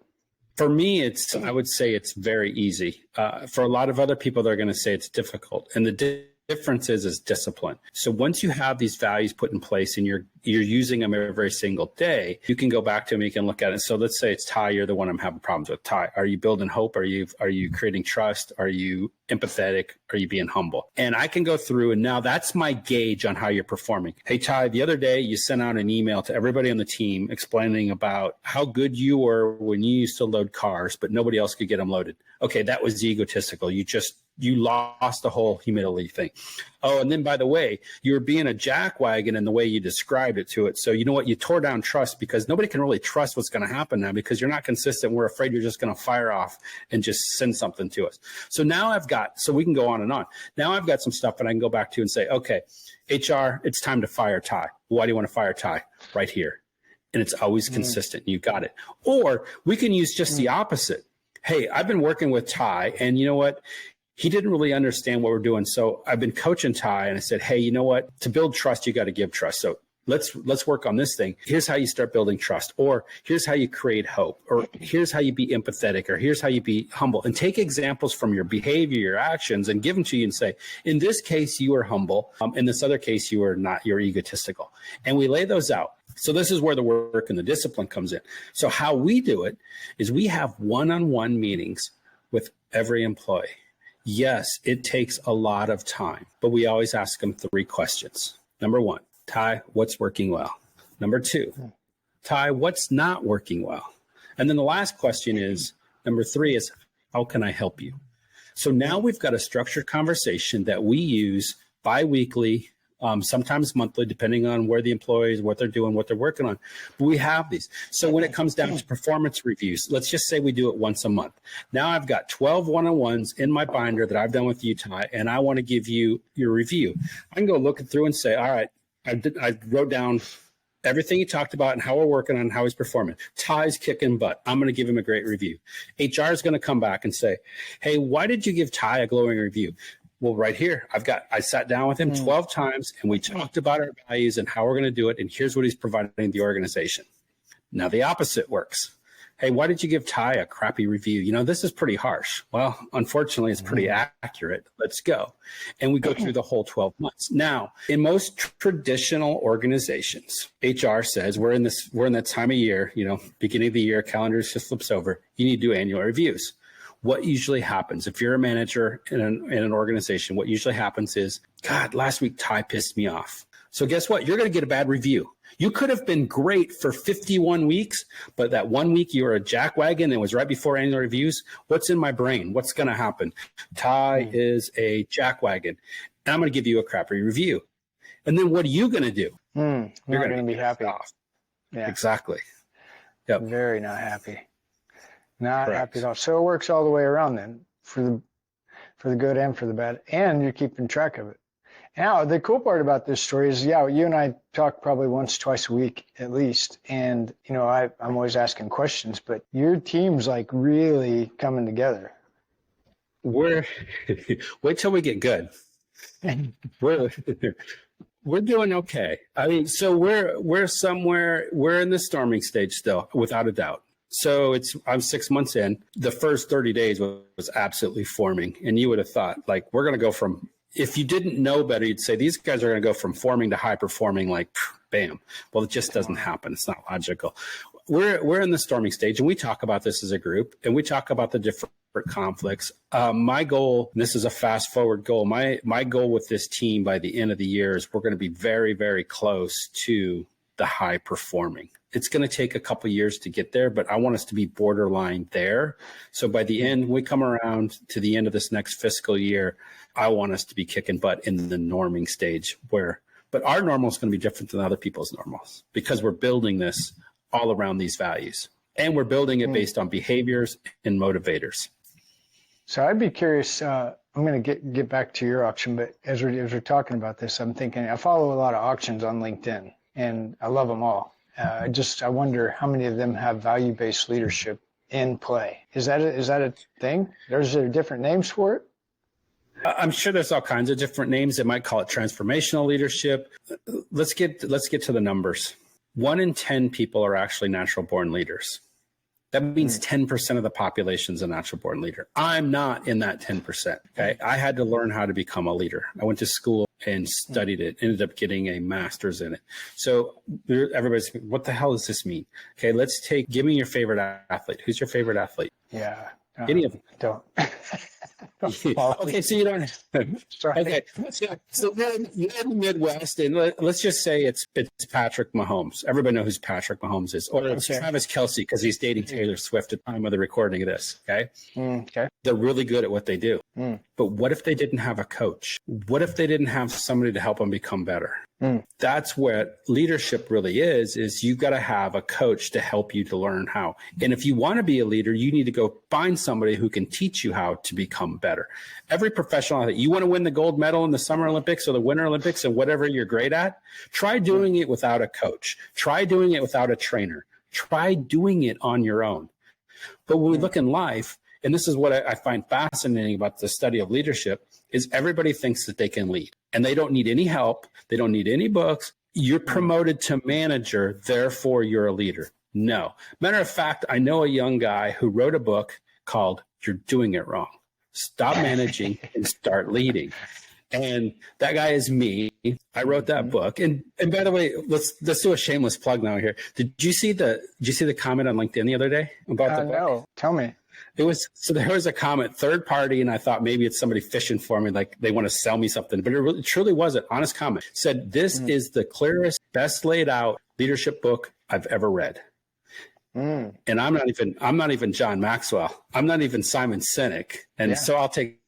For me, I would say it's very easy. For a lot of other people, they're going to say it's difficult. And the difference is discipline. So once you have these values put in place and you're using them every single day, you can go back to them, you can look at it. So let's say it's Ty, you're the one I'm having problems with. Ty, are you building hope? Are you creating trust? Are you empathetic? Are you being humble? And I can go through, and now that's my gauge on how you're performing. Hey, Ty, the other day you sent out an email to everybody on the team explaining about how good you were when you used to load cars, but nobody else could get them loaded. Okay, that was egotistical. You lost the whole humility thing. Oh, and then by the way, you were being a jackwagon in the way you described it to it. So you know what? You tore down trust because nobody can really trust what's going to happen now because you're not consistent. We're afraid you're just going to fire off and just send something to us. So now so we can go on and on. Now I've got some stuff that I can go back to and say, okay, HR, it's time to fire Ty. Why do you want to fire Ty? Right here. And it's always consistent. You got it. Or we can use just the opposite. Hey, I've been working with Ty, and you know what? He didn't really understand what we're doing. So I've been coaching Ty, and I said, hey, you know what? To build trust, you got to give trust. So let's work on this thing. Here's how you start building trust, or here's how you create hope, or here's how you be empathetic, or here's how you be humble. And take examples from your behavior, your actions, and give them to you and say, in this case, you were humble. In this other case, you are not. You're egotistical. And we lay those out. So this is where the work and the discipline comes in. So how we do it is we have one-on-one meetings with every employee. Yes, it takes a lot of time, but we always ask them 3 questions. Number 1, Ty, what's working well? Number 2, Ty, what's not working well? And then the last question is, number 3 is, how can I help you? So now we've got a structured conversation that we use bi-weekly, sometimes monthly, depending on where the employees, what they're doing, what they're working on. But we have these. So when it comes down to performance reviews, let's just say we do it once a month. Now I've got 12 one-on-ones in my binder that I've done with you, Ty, and I want to give you your review. I can go look it through and say, all right, I wrote down everything he talked about and how we're working on how he's performing. Ty's kicking butt. I'm going to give him a great review. HR is going to come back and say, hey, why did you give Ty a glowing review? Well, right here, I sat down with him 12 times and we talked about our values and how we're going to do it. And here's what he's providing the organization. Now the opposite works. Hey, why did you give Ty a crappy review? This is pretty harsh. Well, unfortunately, it's pretty accurate. Let's go. And we go through the whole 12 months. Now, in most traditional organizations, HR says we're in that time of year, beginning of the year, calendar just flips over. You need to do annual reviews. What usually happens if you're a manager in an organization, what usually happens is, God, last week Ty pissed me off. So guess what? You're going to get a bad review. You could have been great for 51 weeks, but that 1 week you were a jackwagon and it was right before annual reviews. What's in my brain? What's going to happen? Ty is a jackwagon, and I'm going to give you a crappy review. And then what are you going to do? You're going to be happy. Off. Yeah, exactly. Yep. Very not happy. Not Correct. happy at all. So it works all the way around then for the good and for the bad, and you're keeping track of it. Now, the cool part about this story is, yeah, you and I talk probably once, twice a week at least. And, you know, I'm always asking questions, but your team's like really coming together. Wait till we get good. We're doing okay. I mean, so we're in the storming stage still, without a doubt. So I'm 6 months in. The first 30 days was absolutely forming. And you would have thought, like, we're going to go from, if you didn't know better, you'd say these guys are going to go from forming to high performing, like, bam. Well, it just doesn't happen. It's not logical. We're in the storming stage, and we talk about this as a group, and we talk about the different conflicts. My goal, and this is a fast forward goal, my goal with this team by the end of the year is we're going to be very, very close to the high performing. It's going to take a couple of years to get there, but I want us to be borderline there. So by the end, when we come around to the end of this next fiscal year, I want us to be kicking butt in the norming stage but our normal is going to be different than other people's normals because we're building this all around these values, and we're building it based on behaviors and motivators. So I'd be curious, I'm going to get back to your auction, but as we're talking about this, I'm thinking, I follow a lot of auctions on LinkedIn, and I love them all. I wonder how many of them have value-based leadership in play. Is that a thing? There's different names for it? I'm sure there's all kinds of different names. They might call it transformational leadership. Let's get to the numbers. 1 in 10 people are actually natural born leaders. That means 10% of the population is a natural born leader. I'm not in that 10%. Okay. I had to learn how to become a leader. I went to school and studied it, ended up getting a master's in it. So everybody's, what the hell does this mean? Okay. Give me your favorite athlete. Who's your favorite athlete? Yeah. Any of them? Don't. Okay, so you don't. Sorry. Okay, so then you're in the Midwest, and let's just say it's Patrick Mahomes. Everybody knows who Patrick Mahomes is, or it's Travis Kelce because he's dating Taylor Swift at the time of the recording of this. Okay. Okay. They're really good at what they do. But what if they didn't have a coach? What if they didn't have somebody to help them become better? That's what leadership really is you've got to have a coach to help you to learn how. And if you want to be a leader, you need to go find somebody who can teach you how to become better. Every professional athlete, you want to win the gold medal in the Summer Olympics or the Winter Olympics and whatever you're great at, try doing it without a coach. Try doing it without a trainer. Try doing it on your own. But when we look in life, and this is what I find fascinating about the study of leadership, is everybody thinks that they can lead and they don't need any help. They don't need any books. You're promoted to manager, therefore you're a leader. No. Matter of fact, I know a young guy who wrote a book called You're Doing It Wrong. Stop managing and start leading. And that guy is me. I wrote that book. And by the way, let's do a shameless plug now here. Did you see the comment on LinkedIn the other day about the book? No. Tell me. There was a comment, third party, and I thought maybe it's somebody fishing for me, like they want to sell me something, but it truly was an honest comment. It said, this is the clearest, best laid out leadership book I've ever read. And I'm not even John Maxwell. I'm not even Simon Sinek. And so I'll take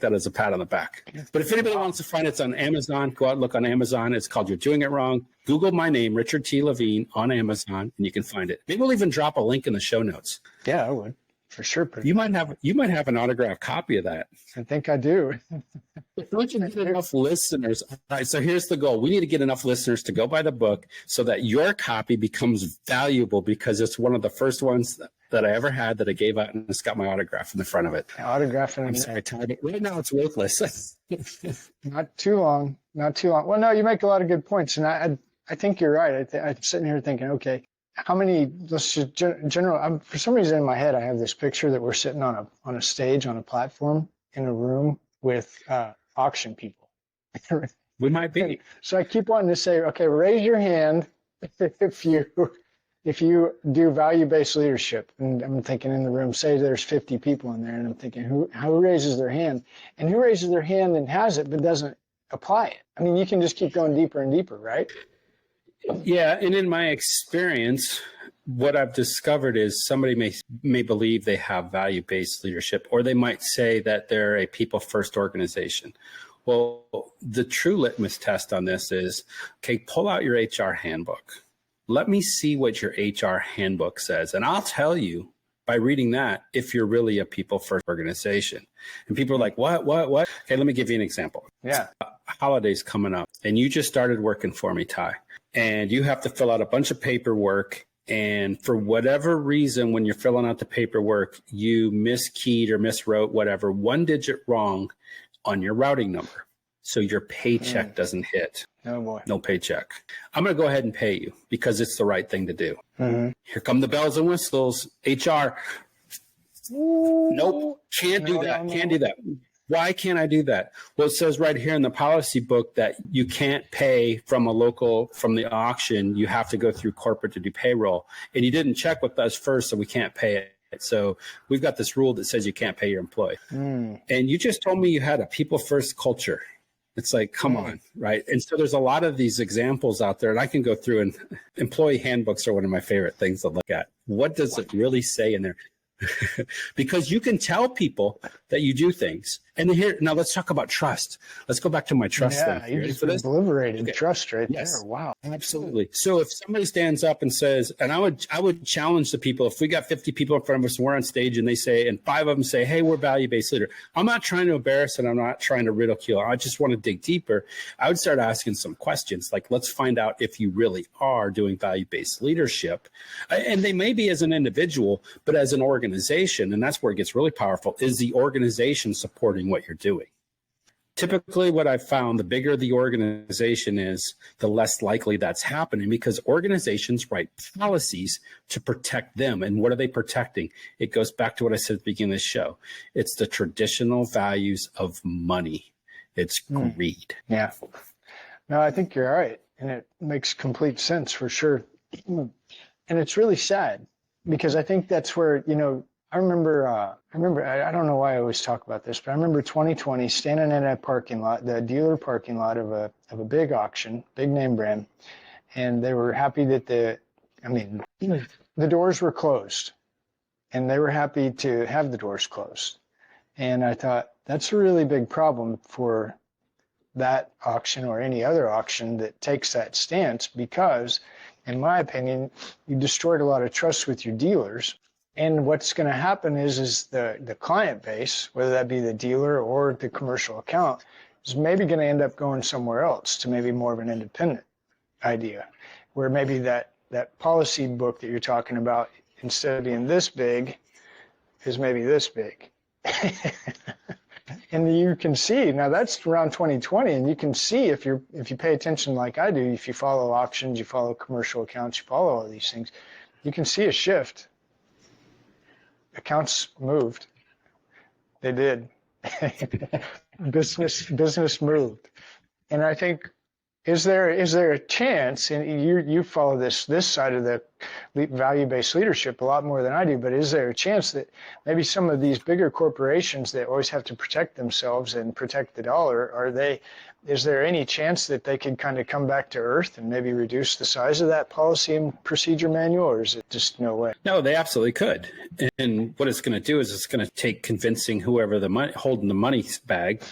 that as a pat on the back. But if anybody wants to find it, it's on Amazon. Go out and look on Amazon. It's called You're Doing It Wrong. Google my name, Richard T. Levine, on Amazon, and you can find it. Maybe we'll even drop a link in the show notes. Yeah, I would. For sure. You might have an autographed copy of that. I think I do. Don't you get enough listeners? All right, so here's the goal. We need to get enough listeners to go buy the book so that your copy becomes valuable because it's one of the first ones that I ever had that I gave out, and it's got my autograph in the front of it. Autographing. I'm sorry, Todd. Right now it's worthless. Not too long. Well, no, you make a lot of good points, and I think you're right. I'm sitting here thinking, okay, how many? Let's just general. For some reason in my head, I have this picture that we're sitting on a stage on a platform in a room with auction people. We might be. So I keep wanting to say, okay, raise your hand if you do value-based leadership. And I'm thinking in the room, say there's 50 people in there, and I'm thinking who raises their hand, and who raises their hand and has it but doesn't apply it. I mean, you can just keep going deeper and deeper, right? Yeah, and in my experience, what I've discovered is somebody may believe they have value-based leadership, or they might say that they're a people-first organization. Well, the true litmus test on this is, okay, pull out your HR handbook. Let me see what your HR handbook says, and I'll tell you by reading that if you're really a people first organization. And people are like, what? Okay, let me give you an example. Yeah. Holidays coming up, and you just started working for me, Ty, and you have to fill out a bunch of paperwork. And for whatever reason, when you're filling out the paperwork, you miskeyed or miswrote whatever, one digit wrong on your routing number. So your paycheck doesn't hit. Oh boy. No paycheck. I'm going to go ahead and pay you because it's the right thing to do. Here come the bells and whistles. HR. Nope. Can't do that. Can't do that. Why can't I do that? Well, it says right here in the policy book that you can't pay from the auction. You have to go through corporate to do payroll. And you didn't check with us first, so we can't pay it. So we've got this rule that says you can't pay your employee. And you just told me you had a people first culture. It's like, come on, right? And so there's a lot of these examples out there, and I can go through, and employee handbooks are one of my favorite things to look at. What does it really say in there? Because you can tell people that you do things. And here, now let's talk about trust. Let's go back to my trust thing. Yeah, you just liberated trust right there. Wow. Absolutely. So if somebody stands up and says, and I would challenge the people, if we got 50 people in front of us and we're on stage and they say, and 5 of them say, hey, we're value-based leader. I'm not trying to embarrass and I'm not trying to ridicule. I just want to dig deeper. I would start asking some questions like, let's find out if you really are doing value-based leadership. And they may be as an individual, but as an organization, and that's where it gets really powerful, is the organization supporting what you're doing. Typically, what I've found, the bigger the organization is, the less likely that's happening because organizations write policies to protect them. And what are they protecting? It goes back to what I said at the beginning of the show. It's the traditional values of money. It's greed. Yeah. No, I think you're right. And it makes complete sense for sure. And it's really sad because I think that's where, I remember, I don't know why I always talk about this, but I remember 2020 standing in a parking lot, the dealer parking lot of a big auction, big name brand. And they were happy that the doors were closed and they were happy to have the doors closed. And I thought that's a really big problem for that auction or any other auction that takes that stance because, in my opinion, you destroyed a lot of trust with your dealers. And what's going to happen is the client base, whether that be the dealer or the commercial account, is maybe going to end up going somewhere else to maybe more of an independent idea, where maybe that policy book that you're talking about, instead of being this big, is maybe this big. And you can see, now that's around 2020, and you can see if you pay attention like I do, if you follow auctions, you follow commercial accounts, you follow all these things, you can see a shift. Accounts moved. They did. Business moved. And I think, is there a chance, and you follow this side of the value-based leadership a lot more than I do, but is there a chance that maybe some of these bigger corporations that always have to protect themselves and protect the dollar, is there any chance that they could kind of come back to earth and maybe reduce the size of that policy and procedure manual, or is it just no way? No, they absolutely could. And what it's going to do is it's going to take convincing whoever holding the money bag,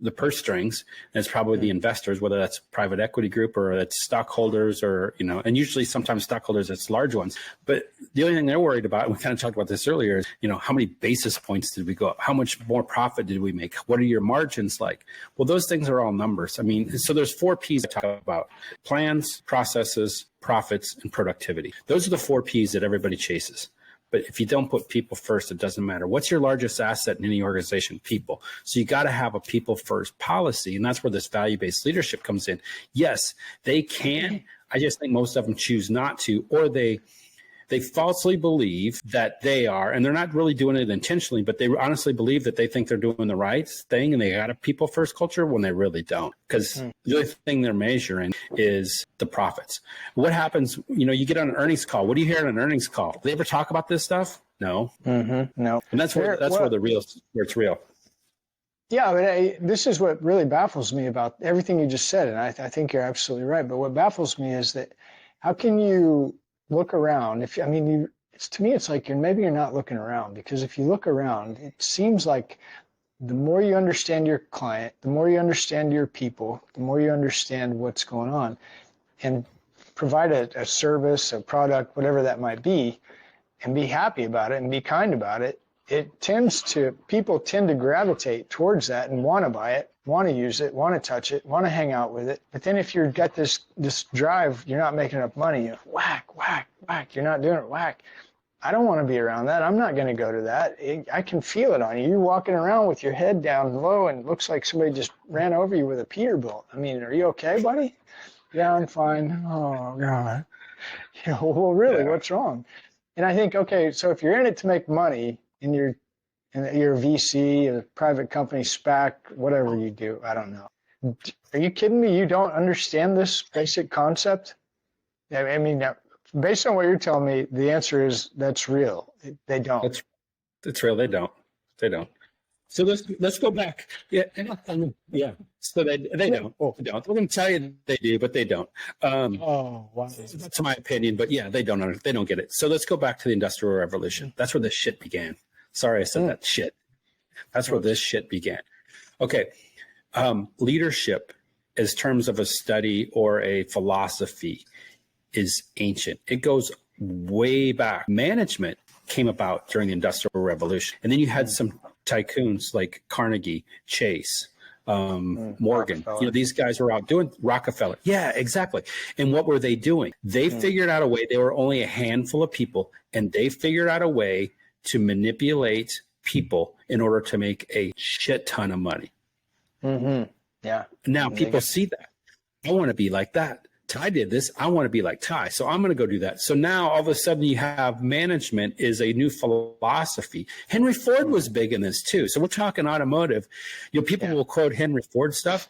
the purse strings, and it's probably the investors, whether that's private equity group or it's stockholders or, and usually sometimes stockholders, it's large ones. But the only thing they're worried about, and we kind of talked about this earlier, is, how many basis points did we go up? How much more profit did we make? What are your margins like? Well, those things are all numbers. So there's 4 P's I talk about: plans, processes, profits, and productivity. Those are the 4 P's that everybody chases. But if you don't put people first, it doesn't matter. What's your largest asset in any organization? People. So you got to have a people first policy. And that's where this value-based leadership comes in. Yes, they can. I just think most of them choose not to, or they falsely believe that they are, and they're not really doing it intentionally, but they honestly believe that they think they're doing the right thing and they got a people first culture when they really don't. Because the only thing they're measuring is the profits. What happens, you get on an earnings call. What do you hear on an earnings call? Do they ever talk about this stuff? No. No. And that's where it's real. Yeah, but this is what really baffles me about everything you just said, and I think you're absolutely right. But what baffles me is that how can you look around? To me, it's like you're not looking around, because if you look around, it seems like the more you understand your client, the more you understand your people, the more you understand what's going on, and provide a service, a product, whatever that might be, and be happy about it and be kind about it, people tend to gravitate towards that and want to buy it, want to use it, want to touch it, want to hang out with it. But then if you've got this drive, you're not making enough money, whack, whack, whack, you're not doing it, whack. I don't want to be around that. I'm not going to go to that. I can feel it on you. You're walking around with your head down low and it looks like somebody just ran over you with a Peterbilt. I mean, are you okay, buddy? Yeah, I'm fine. Oh, God. Well, really, what's wrong? And I think, okay, so if you're in it to make money and you're a VC, a private company, SPAC, whatever you do, I don't know. Are you kidding me? You don't understand this basic concept? I mean, based on what you're telling me, the answer is that's real. They don't. It's real. They don't. So let's go back. Yeah. Yeah. So they don't. They don't. We're going to tell you they do, but they don't. Wow. That's my opinion, but yeah, they don't get it. So let's go back to the Industrial Revolution. That's where this shit began. Sorry, I said that shit. That's where this shit began. Okay. Leadership, as terms of a study or a philosophy, is ancient. It goes way back. Management came about during the Industrial Revolution. And then you had some tycoons like Carnegie, Chase, Morgan. These guys were out doing Rockefeller. Yeah, exactly. And what were they doing? They figured out a way. They were only a handful of people, and they figured out a way to manipulate people in order to make a shit ton of money. Mm-hmm. Yeah. Now people see that. I want to be like that. Ty did this. I want to be like Ty. So I'm going to go do that. So now all of a sudden you have management is a new philosophy. Henry Ford was big in this too. So we're talking automotive. People will quote Henry Ford stuff.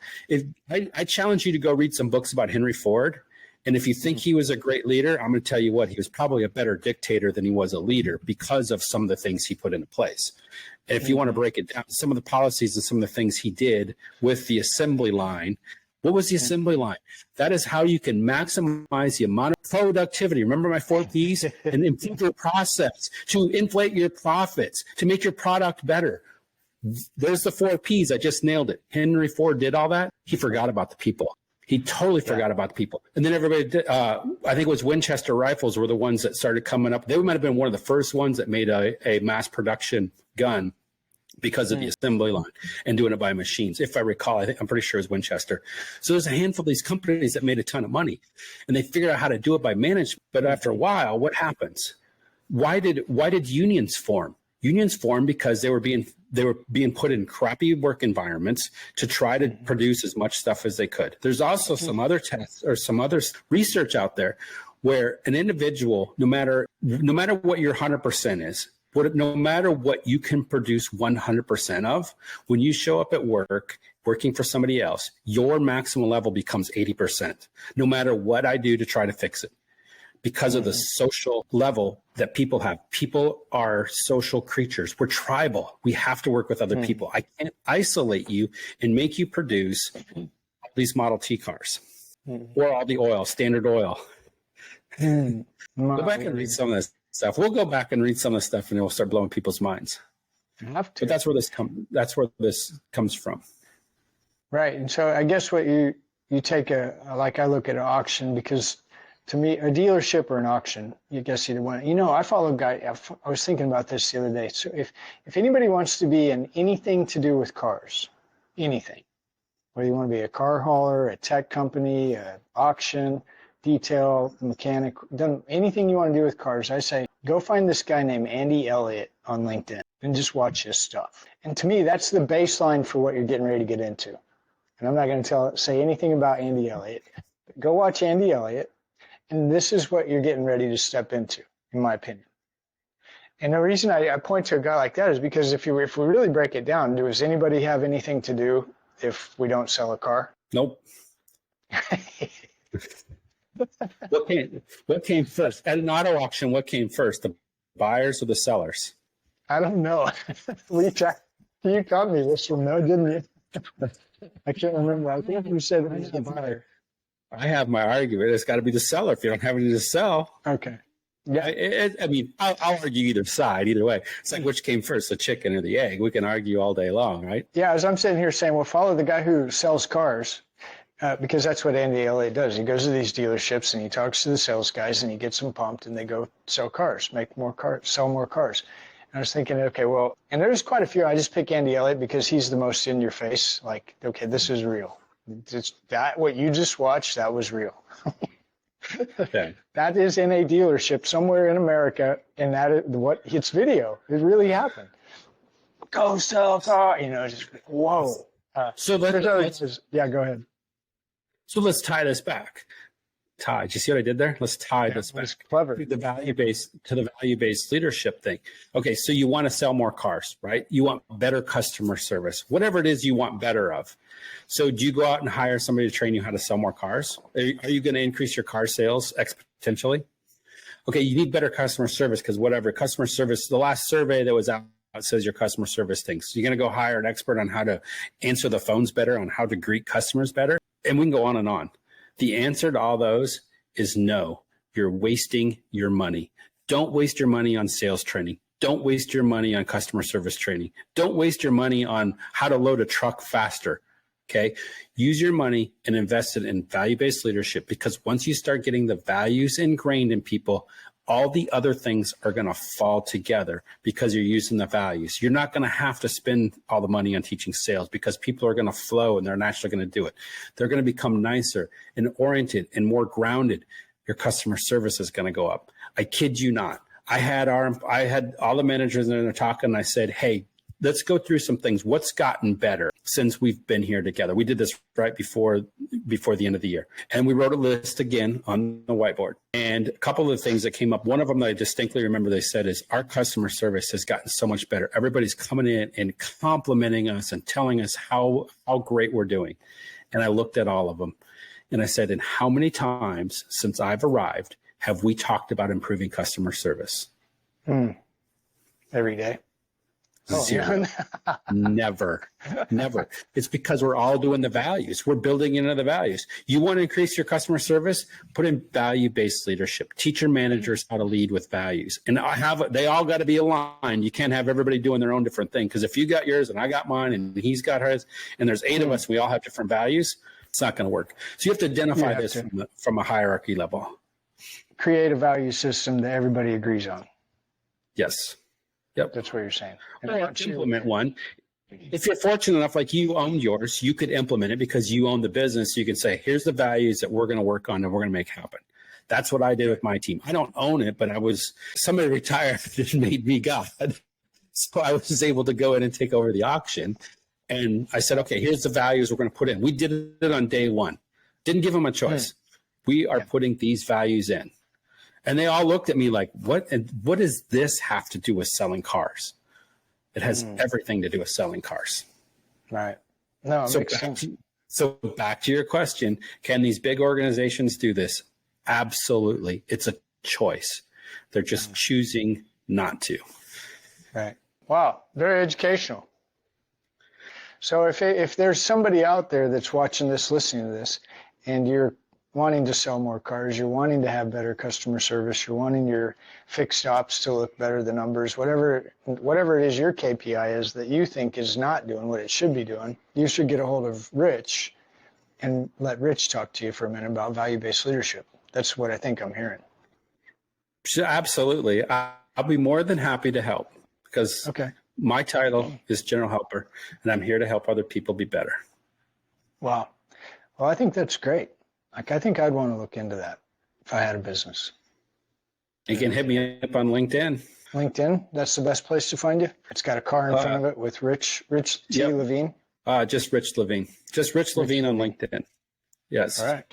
I challenge you to go read some books about Henry Ford. And if you think he was a great leader, I'm going to tell you what, he was probably a better dictator than he was a leader because of some of the things he put into place. And if you want to break it down, some of the policies and some of the things he did with the assembly line. What was the assembly line? That is how you can maximize the amount of productivity. Remember my 4 Ps? And improve your process, to inflate your profits, to make your product better. There's the 4 Ps. I just nailed it. Henry Ford did all that. He forgot about the people. He totally forgot about the people. And then everybody did, I think it was Winchester rifles were the ones that started coming up. They might have been one of the first ones that made a mass production gun because of the assembly line and doing it by machines. If I recall, I'm pretty sure it was Winchester. So there's a handful of these companies that made a ton of money and they figured out how to do it by management. But after a while, what happens? Why did unions form? Unions formed because they were being put in crappy work environments to try to produce as much stuff as they could. There's also some other tests or some other research out there where an individual, no matter what your 100% is, no matter what you can produce 100% of, when you show up at work, working for somebody else, your maximum level becomes 80%, no matter what I do to try to fix it. Because of the social level that people have. People are social creatures. We're tribal. We have to work with other people. I can't isolate you and make you produce these Model T cars or all the oil, Standard Oil. Go back and read some of this stuff. We'll go back and read some of the stuff and then we'll start blowing people's minds. Have to. But that's where this comes from. Right. And so I guess what you take like I look at an auction, because to me, a dealership or an auction, you guess either one. I follow a guy. I was thinking about this the other day. So if anybody wants to be in anything to do with cars, anything, whether you want to be a car hauler, a tech company, an auction, detail, mechanic, anything you want to do with cars, I say, go find this guy named Andy Elliott on LinkedIn and just watch his stuff. And to me, that's the baseline for what you're getting ready to get into. And I'm not going to say anything about Andy Elliott. But go watch Andy Elliott. And this is what you're getting ready to step into, in my opinion. And the reason I point to a guy like that is because if we really break it down, does anybody have anything to do if we don't sell a car? Nope. What came first? At an auto auction, what came first, the buyers or the sellers? I don't know. You caught me this one, though, didn't you? I can't remember. I think you said it was the buyer. I have my argument. It's got to be the seller if you don't have anything to sell. Okay. Yeah. I'll argue either side, either way. It's like which came first, the chicken or the egg? We can argue all day long, right? Yeah, as I'm sitting here saying, well, follow the guy who sells cars. because that's what Andy Elliott does. He goes to these dealerships and he talks to the sales guys and he gets them pumped and they go sell cars, make more cars, sell more cars. And I was thinking, okay, well, and there's quite a few. I just pick Andy Elliott because he's the most in your face. Like, okay, this is real. What you just watched, that was real. Okay. That is in a dealership somewhere in America, and it's video. It really happened. Go sell a car, just whoa. So yeah, go ahead. So let's tie this back. Do you see what I did there? Let's tie this back. Clever. To the value-based leadership thing. Okay, so you want to sell more cars, right? You want better customer service, whatever it is you want better of. So do you go out and hire somebody to train you how to sell more cars? Are you going to increase your car sales exponentially? Okay, you need better customer service because whatever customer service, the last survey that was out says your customer service stinks. So you're going to go hire an expert on how to answer the phones better, on how to greet customers better. And we can go on and on. The answer to all those is no. You're wasting your money. Don't waste your money on sales training. Don't waste your money on customer service training. Don't waste your money on how to load a truck faster. Okay. Use your money and invest it in value-based leadership, because once you start getting the values ingrained in people, all the other things are going to fall together because you're using the values. You're not going to have to spend all the money on teaching sales because people are going to flow and they're naturally going to do it. They're going to become nicer and oriented and more grounded. Your customer service is going to go up. I kid you not. I had all the managers in there talking, and I said, hey, let's go through some things. What's gotten better since we've been here together? We did this right before the end of the year. And we wrote a list again on the whiteboard. And a couple of the things that came up, one of them that I distinctly remember they said is our customer service has gotten so much better. Everybody's coming in and complimenting us and telling us how great we're doing. And I looked at all of them and I said, and how many times since I've arrived have we talked about improving customer service? Every day. Zero. Never. It's because we're all doing the values. We're building into the values. You want to increase your customer service? Put in value-based leadership. Teach your managers how to lead with values. And they all got to be aligned. You can't have everybody doing their own different thing, because if you got yours and I got mine and he's got hers and there's 8 of us, we all have different values, it's not going to work. So you have to identify this from a hierarchy level. Create a value system that everybody agrees on. Yes. Yep. That's what you're saying. Or implement one. If you're fortunate enough, like you owned yours, you could implement it because you own the business. You can say, here's the values that we're going to work on and we're going to make happen. That's what I did with my team. I don't own it, but somebody retired and made me God. So I was able to go in and take over the auction. And I said, okay, here's the values we're going to put in. We did it on day one. Didn't give them a choice. We are putting these values in. And they all looked at me like, what? And what does this have to do with selling cars? It has everything to do with selling cars. Right. No, it makes sense. So back to your question, can these big organizations do this? Absolutely. It's a choice. They're just choosing not to. Right. Wow. Very educational. So if there's somebody out there that's watching this, listening to this, and you're wanting to sell more cars, you're wanting to have better customer service, you're wanting your fixed ops to look better, the numbers, whatever it is your KPI is that you think is not doing what it should be doing, you should get a hold of Rich and let Rich talk to you for a minute about value-based leadership. That's what I think I'm hearing. Absolutely. I'll be more than happy to help, because my title is General Helper, and I'm here to help other people be better. Wow. Well, I think that's great. I think I'd want to look into that if I had a business. You can hit me up on LinkedIn. LinkedIn, that's the best place to find you? It's got a car in front of it with Rich T. Levine? Just Rich Levine. Just Rich Levine on LinkedIn. Yes. All right.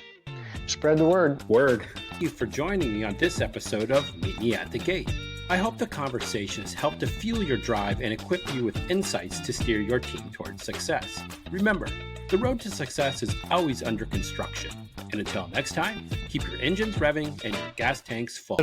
Spread the word. Thank you for joining me on this episode of Meet Me at the Gate. I hope the conversation has helped to fuel your drive and equip you with insights to steer your team towards success. Remember, the road to success is always under construction. And until next time, keep your engines revving and your gas tanks full.